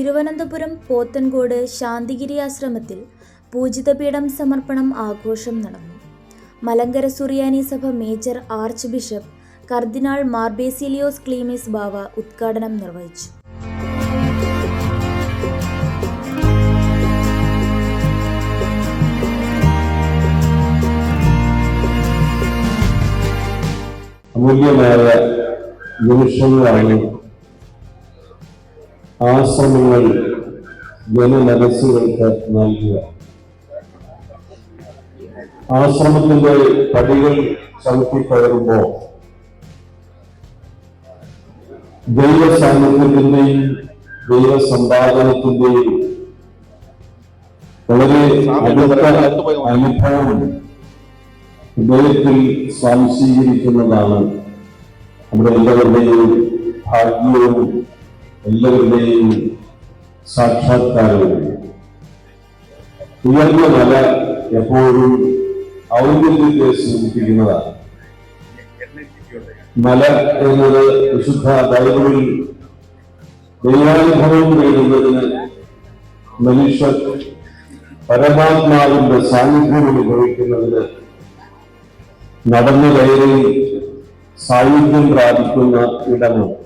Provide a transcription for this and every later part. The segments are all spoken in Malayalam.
തിരുവനന്തപുരം പോത്തൻകോട് ശാന്തിഗിരി ആശ്രമത്തിൽ പൂജിതപീഠം സമർപ്പണം ആഘോഷം നടന്നു. മലങ്കര സുറിയാനി സഭ മേജർ ആർച്ച് ബിഷപ്പ് കർദിനാൾ മാർ ബേസിലിയോസ് ക്ലീമിസ് ബാവ ഉദ്ഘാടനം നിർവഹിച്ചു. അമൂല്യമായ നിമിഷങ്ങളാണ് ആശ്രമങ്ങൾ ജനമനസ്സുകൾക്ക് നൽകുക. ആശ്രമത്തിന്റെ പടികൾ ചവിട്ടിക്കയറുമ്പോൾ ദൈവ സാന്നിധ്യത്തിന്റെയും ദൈവ സമ്പാദനത്തിന്റെയും വളരെ അടുത്ത അനുഭവം ഹൃദയത്തിൽ സ്വാംശീകരിക്കുന്നതാണ് നമ്മുടെ എല്ലാവരുടെയും ഭാഗ്യവും എല്ലാവരുടെയും സാക്ഷാത്കാരവും. ഉയർന്ന മല എപ്പോഴും ഔന്നത്യത്തെ സൂചിപ്പിക്കുന്നതാണ്. മല എന്നത് വിശുദ്ധ ബൈബിളിൽ ദൈവാനുഭവം നേടുന്നതിന് മനുഷ്യർ പരമാത്മാവിന്റെ സാന്നിധ്യം അനുഭവിക്കുന്നതിന് നടന്നു കയറി സായുധ്യം പ്രാപിക്കുന്ന ഇടമാണ്.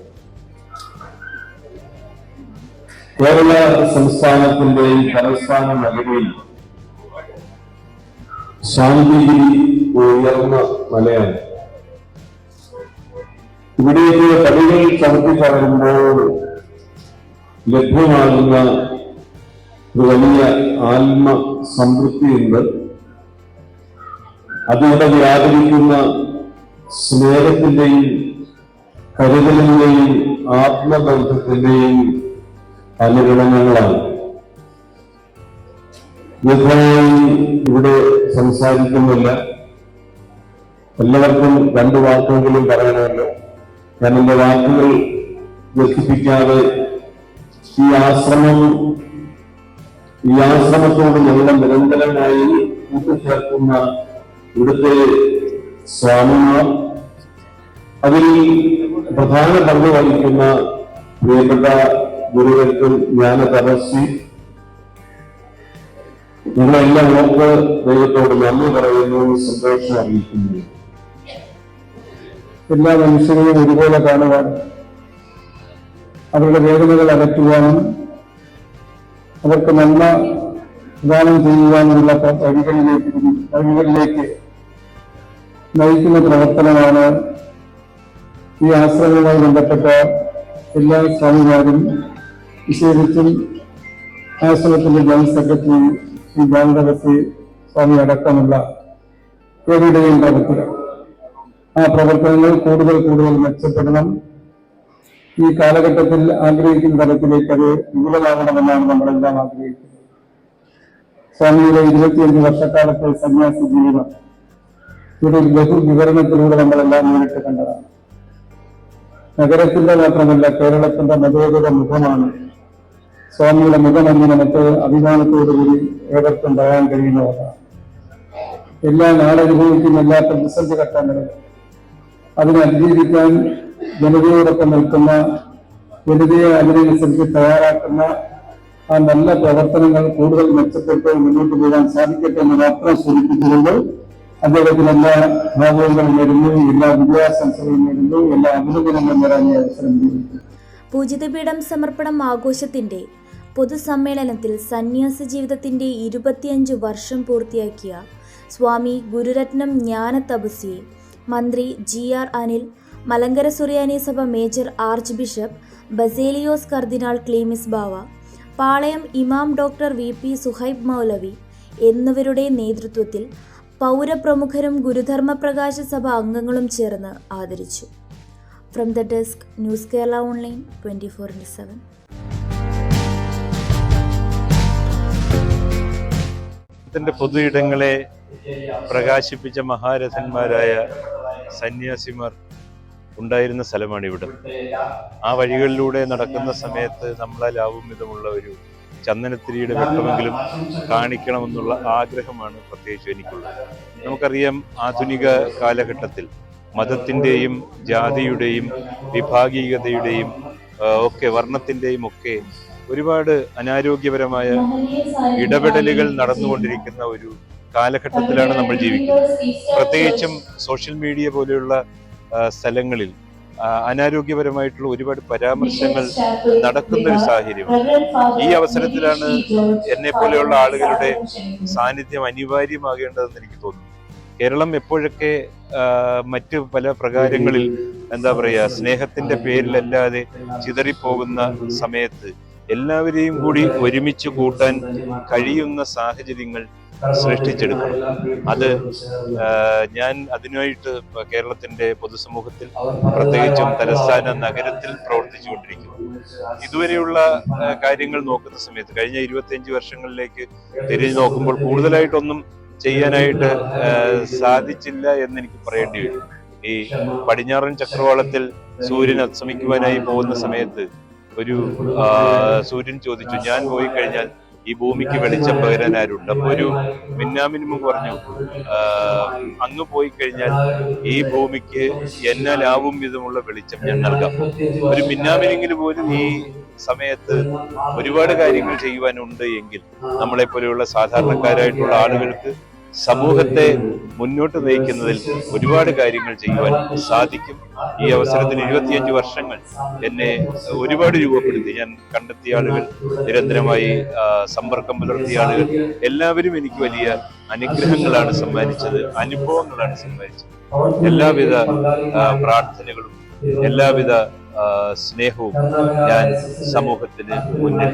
കേരള സംസ്ഥാനത്തിന്റെയും തലസ്ഥാന നഗരിയിൽ ശാന്തിഗിരി ഉയർന്ന മലയാണ്. ഇവിടേക്ക് പടികൾ ചവിട്ടിക്കയറുമ്പോൾ ലഭ്യമാകുന്ന ഒരു വലിയ ആത്മസംതൃപ്തിയുണ്ട്. അതിവിടെ വ്യാപരിക്കുന്ന സ്നേഹത്തിന്റെയും കരുതലിന്റെയും ആത്മബന്ധത്തിന്റെയും അനുരണനങ്ങളാണ്. ദീർഘമായി ഇവിടെ സംസാരിക്കുന്നില്ല. എല്ലാവർക്കും രണ്ടു വാക്കുകളും പറയണമല്ലോ. ഞാൻ എന്റെ വാക്കുകൾ ദീർഘിപ്പിക്കാതെ ഈ ആശ്രമത്തോട് ഞങ്ങളെ നിരന്തരമായി കൂട്ടിച്ചേർക്കുന്ന ഇവിടുത്തെ സ്വാമിമാർ, അതിൽ പ്രധാന പങ്ക് വഹിക്കുന്ന പ്രിയപ്പെട്ട ഗുരുക്കൾക്കും ജ്ഞാന തപസ്വി, ഞങ്ങളെല്ലാം ഓർത്ത് ദൈവത്തോട് നന്ദി പറയുന്നു, സന്തോഷം അറിയിക്കുന്നു. എല്ലാ മനുഷ്യരെയും ഒരുപോലെ കാണുവാനും അവരുടെ വേദനകൾ അകറ്റുവാനും അവർക്ക് നന്മ പ്രദാനം ചെയ്യുവാനുമുള്ള വഴികളിലേക്ക് നയിക്കുന്ന പ്രവർത്തനമാണ് ഈ ആശ്രമവുമായി ബന്ധപ്പെട്ട എല്ലാ സ്വാമിമാരും, വിശേഷിച്ചും ആശ്രമത്തിന്റെ ജനറൽ സെക്രട്ടറി ശ്രീ ജാനദവസി സ്വാമി അടക്കമുള്ള ഏവരുടെയും പ്രവർത്തനം. ആ പ്രവർത്തനങ്ങൾ കൂടുതൽ മെച്ചപ്പെടണം. ഈ കാലഘട്ടത്തിൽ ആഗ്രഹിക്കുന്ന തലത്തിലേക്ക് അത് വിപുലമാകണമെന്നാണ് നമ്മളെല്ലാം ആഗ്രഹിക്കുന്നത്. സ്വാമിയുടെ 25 വർഷക്കാലത്തെ സന്യാസി ജീവിതം ഇവിടെ ഒരു ബഹുവിവരണത്തിലൂടെ നമ്മളെല്ലാം നേരിട്ട് കണ്ടതാണ്. നഗരത്തിന്റെ മാത്രമല്ല, കേരളത്തിന്റെ മതേതര മുഖമാണ് സ്വാമിയുടെ മുഖമെന്ന് നമുക്ക് അഭിമാനത്തോടുകൂടി ഏവർക്കും പറയാൻ കഴിയുന്നതാണ്. എല്ലാ നാടനുഭവിക്കുന്ന എല്ലാ പ്രതിസന്ധി ഘട്ടങ്ങളിലും അതിനെ അതിജീവിക്കാൻ ജനതയോടൊപ്പം നിൽക്കുന്ന, ജനതയെ അതിനനുസരിച്ച് തയ്യാറാക്കുന്ന ആ നല്ല പ്രവർത്തനങ്ങൾ കൂടുതൽ മെച്ചപ്പെട്ട് മുന്നോട്ട് പോകാൻ സാധിക്കട്ടെ എന്ന് മാത്രം സൂചിപ്പിച്ചുകൊണ്ട് അദ്ദേഹത്തിന് എല്ലാ ഭാഗങ്ങളും നേരുന്നു, എല്ലാ വിദ്യാസംസ്ഥകളും നേരുന്നു, എല്ലാ അഭിനന്ദനങ്ങളും നേരാൻ അവസരം ലഭിക്കും. പൂജിതപീഠം സമർപ്പണം ആഘോഷത്തിന്റെ പൊതുസമ്മേളനത്തിൽ സന്യാസ ജീവിതത്തിന്റെ 25 വർഷം പൂർത്തിയാക്കിയ സ്വാമി ഗുരുരത്നം ജ്ഞാന തപസ്വിയെ മന്ത്രി GR അനിൽ, മലങ്കര സുറിയാനി സഭ മേജർ ആർച്ച് ബിഷപ്പ് ബസേലിയോസ് കർദിനാൾ ക്ലീമിസ് ബാവ, പാളയം ഇമാം ഡോക്ടർ VP സുഹൈബ് മൗലവി എന്നിവരുടെ നേതൃത്വത്തിൽ പൗരപ്രമുഖരും ഗുരുധർമ്മ പ്രകാശ സഭ അംഗങ്ങളും ചേർന്ന് ആദരിച്ചു. From the desk, news Kerala online 24/7. പൊതു ഇടങ്ങളെ പ്രകാശിപ്പിച്ച മഹാരഥന്മാരായ സന്യാസിമാർ ഉണ്ടായിരുന്ന സ്ഥലമാണ് ഇവിടെ. ആ വഴികളിലൂടെ നടക്കുന്ന സമയത്ത് നമ്മളാലാവും വിധമുള്ള ഒരു ചന്ദനത്തിരിയുടെ വെട്ടമെങ്കിലും കാണിക്കണമെന്നുള്ള ആഗ്രഹമാണ് പ്രത്യേകിച്ച് എനിക്കുള്ളത്. നമുക്കറിയാം, ആധുനിക കാലഘട്ടത്തിൽ മതത്തിൻ്റെയും ജാതിയുടെയും വിഭാഗീയതയുടെയും ഒക്കെ വർണ്ണത്തിൻ്റെയും ഒക്കെ ഒരുപാട് അനാരോഗ്യപരമായ ഇടപെടലുകൾ നടന്നുകൊണ്ടിരിക്കുന്ന ഒരു കാലഘട്ടത്തിലാണ് നമ്മൾ ജീവിക്കുന്നത്. പ്രത്യേകിച്ചും സോഷ്യൽ മീഡിയ പോലെയുള്ള സ്ഥലങ്ങളിൽ അനാരോഗ്യപരമായിട്ടുള്ള ഒരുപാട് പരാമർശങ്ങൾ നടക്കുന്ന ഒരു സാഹചര്യമാണ്. ഈ അവസരത്തിലാണ് എന്നെ പോലെയുള്ള ആളുകളുടെ സാന്നിധ്യം അനിവാര്യമാകേണ്ടതെന്ന് എനിക്ക് തോന്നുന്നു. കേരളം എപ്പോഴൊക്കെ മറ്റ് പല പ്രകാരങ്ങളിൽ എന്താ പറയുക, സ്നേഹത്തിന്റെ പേരിലല്ലാതെ ചിതറിപ്പോകുന്ന സമയത്ത് എല്ലാവരെയും കൂടി ഒരുമിച്ച് കൂട്ടാൻ കഴിയുന്ന സാഹചര്യങ്ങൾ സൃഷ്ടിച്ചെടുക്കണം. അത് ഞാൻ അതിനായിട്ട് കേരളത്തിന്റെ പൊതുസമൂഹത്തിൽ പ്രത്യേകിച്ചും തലസ്ഥാന നഗരത്തിൽ പ്രവർത്തിച്ചുകൊണ്ടിരിക്കുന്നു. ഇതുവരെയുള്ള കാര്യങ്ങൾ നോക്കുന്ന സമയത്ത് കഴിഞ്ഞ 25 വർഷങ്ങളിലേക്ക് തിരിഞ്ഞു നോക്കുമ്പോൾ കൂടുതലായിട്ടൊന്നും ചെയ്യാനായിട്ട് സാധിച്ചില്ല എന്ന് എനിക്ക് പറയേണ്ടി വരും. ഈ പടിഞ്ഞാറൻ ചക്രവാളത്തിൽ സൂര്യൻ അസ്തമിക്കുവാനായി പോകുന്ന സമയത്ത് ഒരു സൂര്യൻ ചോദിച്ചു, ഞാൻ പോയി കഴിഞ്ഞാൽ ഈ ഭൂമിക്ക് വെളിച്ചം പകരാൻ ആരുണ്ട്? അപ്പൊ ഒരു മിന്നാമിനിമം പറഞ്ഞു, അങ്ങ് പോയി കഴിഞ്ഞാൽ ഈ ഭൂമിക്ക് എന്നാലാവും വിധമുള്ള വെളിച്ചം ഞാൻ നൽകാം. ഒരു മിന്നാമിനിങ്ങിൽ പോലും ഈ സമയത്ത് ഒരുപാട് കാര്യങ്ങൾ ചെയ്യുവാനുണ്ട് എങ്കിൽ നമ്മളെ പോലെയുള്ള സാധാരണക്കാരായിട്ടുള്ള ആളുകൾക്ക് സമൂഹത്തെ മുന്നോട്ട് നയിക്കുന്നതിൽ ഒരുപാട് കാര്യങ്ങൾ ചെയ്യുവാൻ സാധിക്കും. ഈ അവസരത്തിൽ 25 വർഷങ്ങൾ എന്നെ ഒരുപാട് രൂപപ്പെടുത്തി. ഞാൻ കണ്ടെത്തിയ ആളുകൾ, നിരന്തരമായി സമ്പർക്കം പുലർത്തിയ ആളുകൾ എല്ലാവരും എനിക്ക് വലിയ അനുഗ്രഹങ്ങളാണ് സമ്മാനിച്ചത്, അനുഭവങ്ങളാണ് സമ്മാനിച്ചത്. എല്ലാവിധ പ്രാർത്ഥനകളും എല്ലാവിധ സ്നേഹവും ഞാൻ സമൂഹത്തിന് മുന്നിൽ